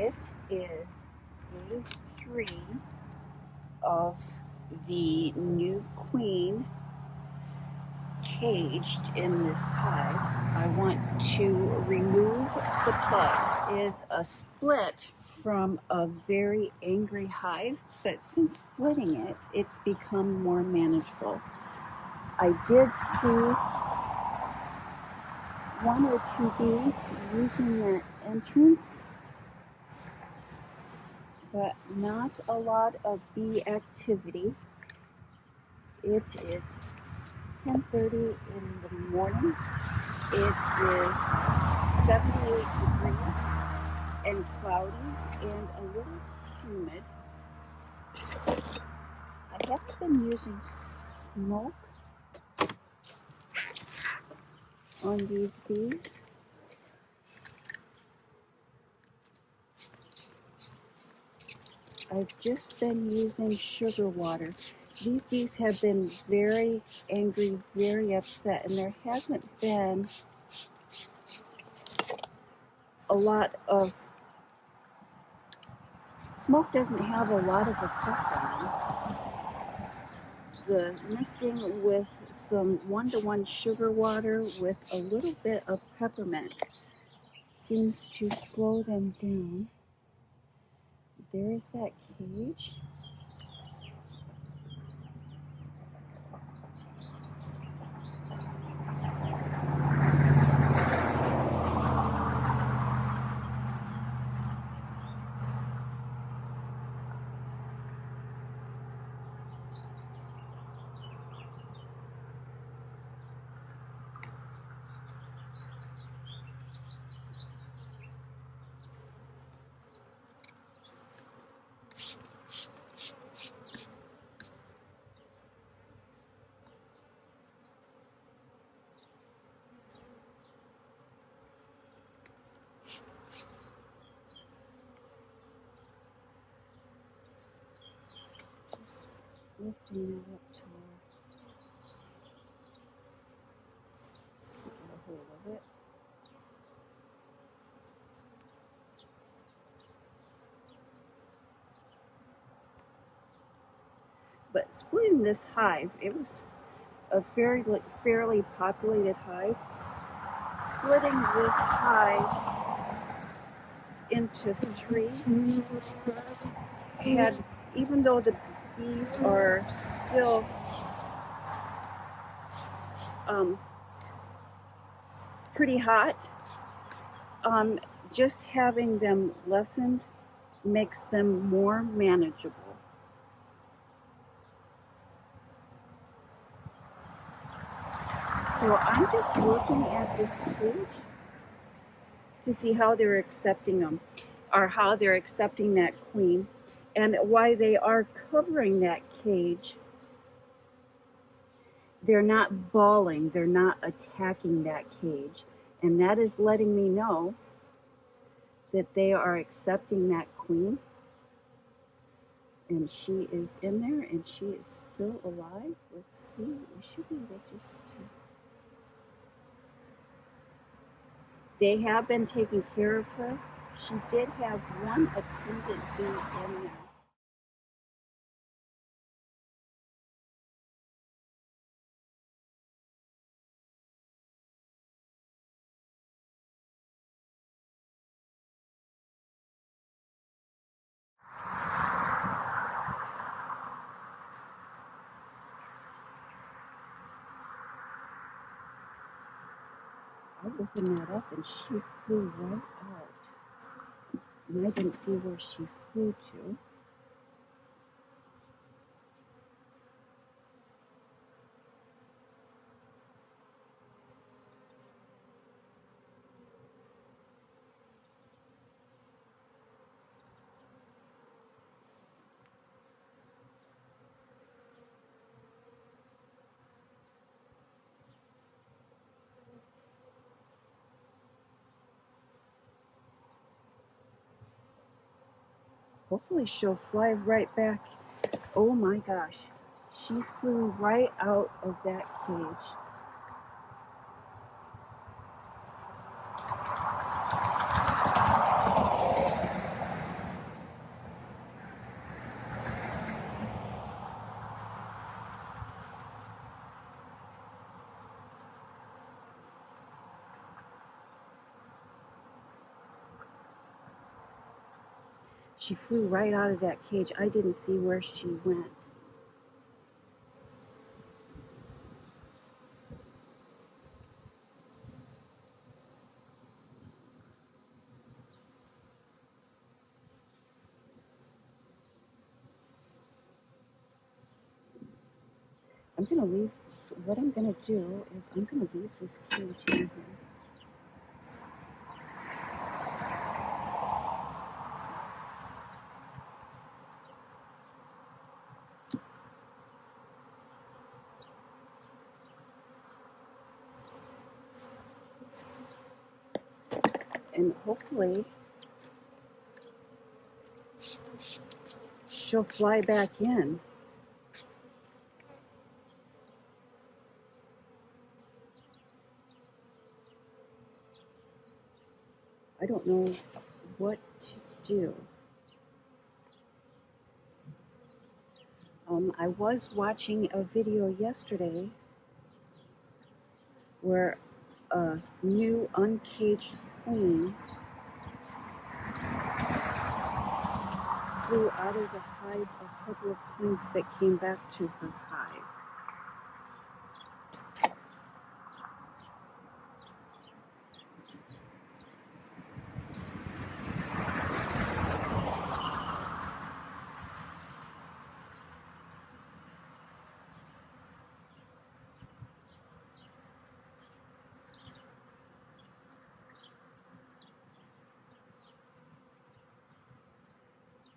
It is day 3 of the new queen caged in this hive. I want to remove the plug. It is a split from a very angry hive, but since splitting it, it's become more manageable. I did see 1 or 2 bees using that entrance, but not a lot of bee activity. It is 10:30 in the morning. It is 78 degrees and cloudy and a little humid. I have been using smoke on these bees. I've just been using sugar water. These bees have been very angry, very upset, and there hasn't been a lot of smoke. Doesn't have a lot of effect on them. The misting with some 1-to-1 sugar water with a little bit of peppermint seems to slow them down. There's that cage. Lifting that up to get a hold of it. But splitting this hive, it was a fairly populated hive. Splitting this hive into 3 had, even though the bees are still pretty hot, just having them lessened makes them more manageable. So I'm just looking at this cage to see how they're accepting them, or how they're accepting that queen, and why they are covering that cage. They're not bawling, they're not attacking that cage, and that is letting me know that they are accepting that queen, and she is in there and she is still alive. Let's see, we should be able just to... They have been taking care of her. She did have 1 attendant bee in there. I opened that up and she flew right out. And I didn't see where she flew to. Hopefully she'll fly right back. Oh my gosh. She flew right out of that cage. She flew right out of that cage. I didn't see where she went. I'm going to leave, what I'm going to do is I'm going to leave this cage in here. And hopefully she'll fly back in. I don't know what to do. I was watching a video yesterday where a new uncaged queen flew out of the hive a couple of times but came back to her hive.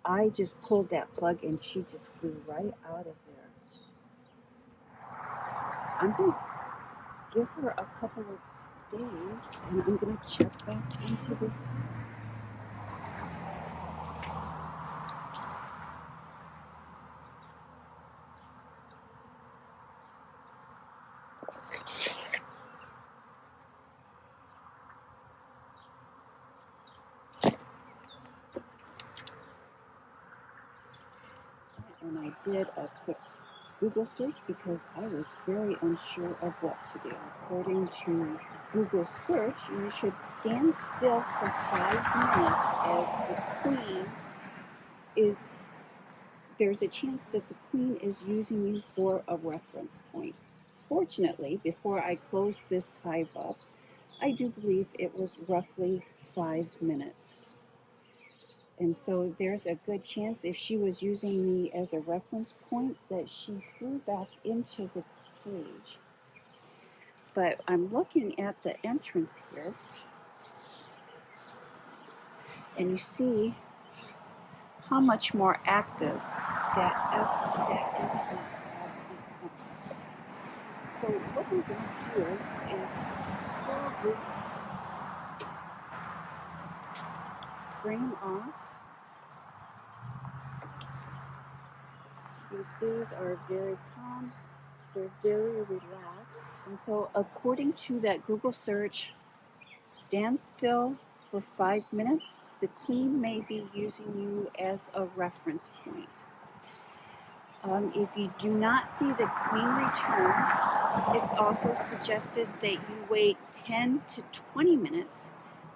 I just pulled that plug and she just flew right out of there. I'm going to give her a couple of days and I'm going to check back into this. And I did a quick Google search because I was very unsure of what to do. According to Google search, you should stand still for 5 minutes as the queen is, there's a chance that the queen is using you for a reference point. Fortunately, before I closed this hive up, I do believe it was roughly 5 minutes. And so there's a good chance if she was using me as a reference point that she flew back into the cage. But I'm looking at the entrance here, and you see how much more active that entrance has become. So what we're going to do is pull this frame off. These bees are very calm, they're very relaxed. And so according to that Google search, stand still for 5 minutes. The queen may be using you as a reference point. If you do not see the queen return, it's also suggested that you wait 10 to 20 minutes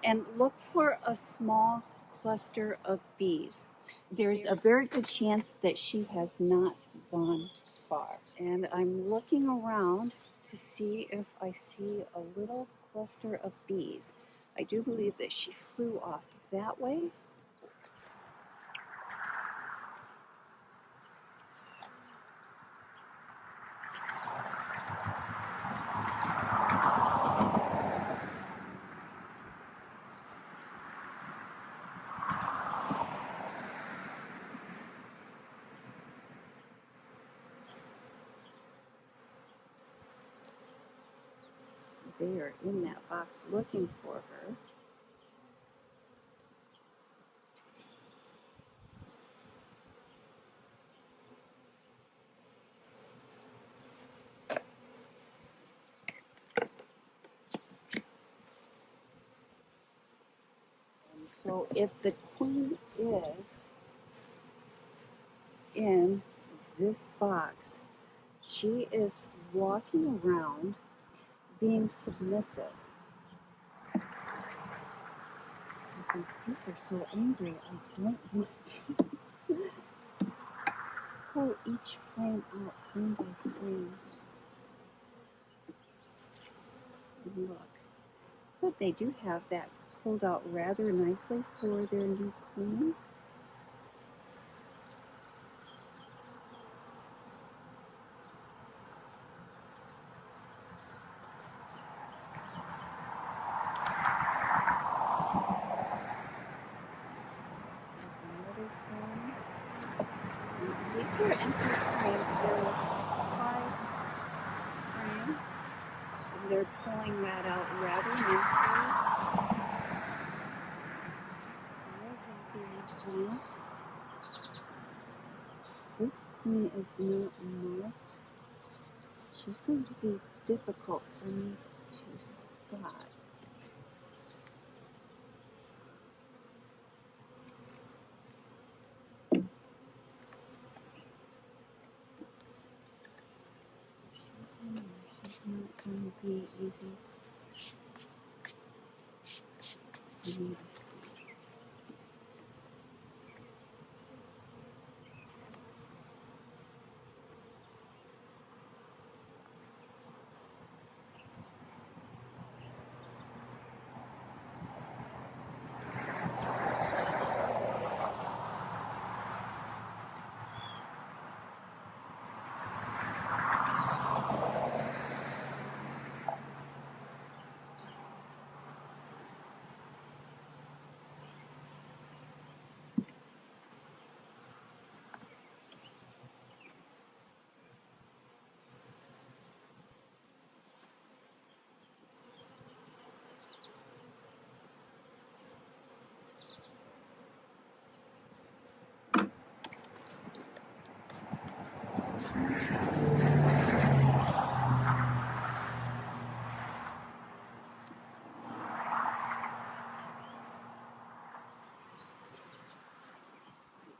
and look for a small cluster of bees. There's a very good chance that she has not gone far. And I'm looking around to see if I see a little cluster of bees. I do believe that she flew off that way. They are in that box looking for her. So if the queen is in this box, she is walking around being submissive. These bees are so angry. I don't want to pull each frame out frame by frame. And look. But they do have that pulled out rather nicely for their new queen. These were empty frames. There was 5 frames, and they're pulling that out rather nicely. Very happy with that. This queen is not marked. She's going to be difficult for me to spot. She's not going to be easy for me to see.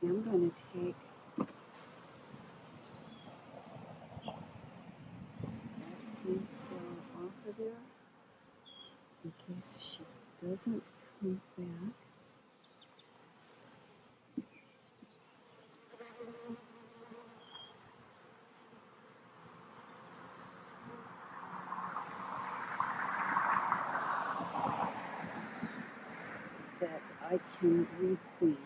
I'm going to take that tinsel off of there in case she doesn't come back. That I can re-queen.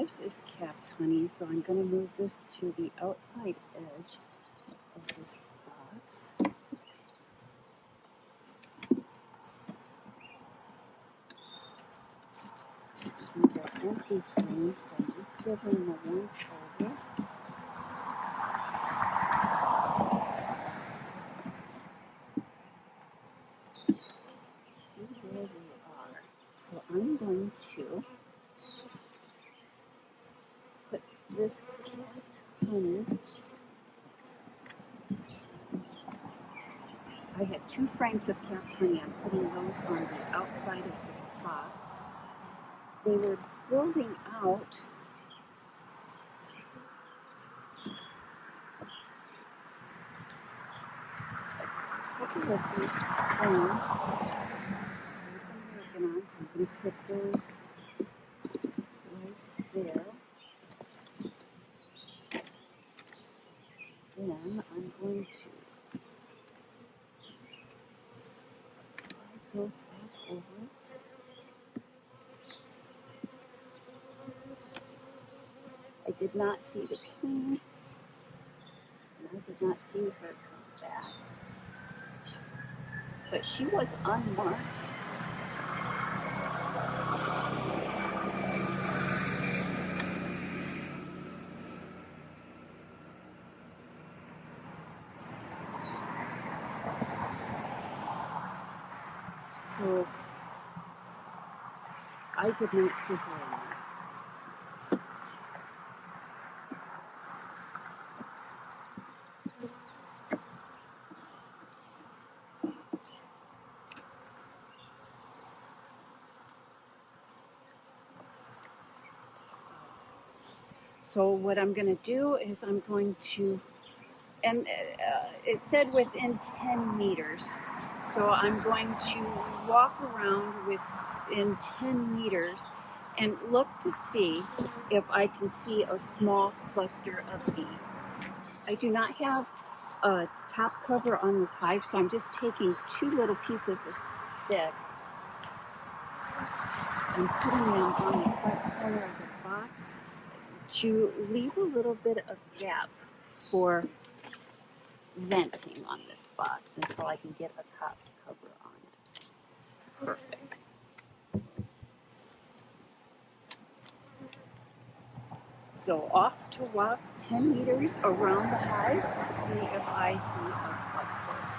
this is capped honey, so I'm going to move this to the outside edge of this box. These are empty frames, so I'm just giving them a once over. See where we are. So I'm going to put this capped honey. I had 2 frames of capped honey. I'm putting those on the outside of the box. They were building out. A couple of these frames. So I'm going to put those right there. Then I'm going to slide those back over. I did not see the queen, and I did not see her come back. But she was unmarked. So I did not see her in there. So what I'm going to do is I'm going to, and it said within 10 meters. So I'm going to walk around within 10 meters and look to see if I can see a small cluster of bees. I do not have a top cover on this hive, so I'm just taking 2 little pieces of stick and putting them on the front corner of the box to leave a little bit of gap for venting on this box until I can get a top cover on it. Perfect. So off to walk 10 meters around the hive to see if I see a cluster.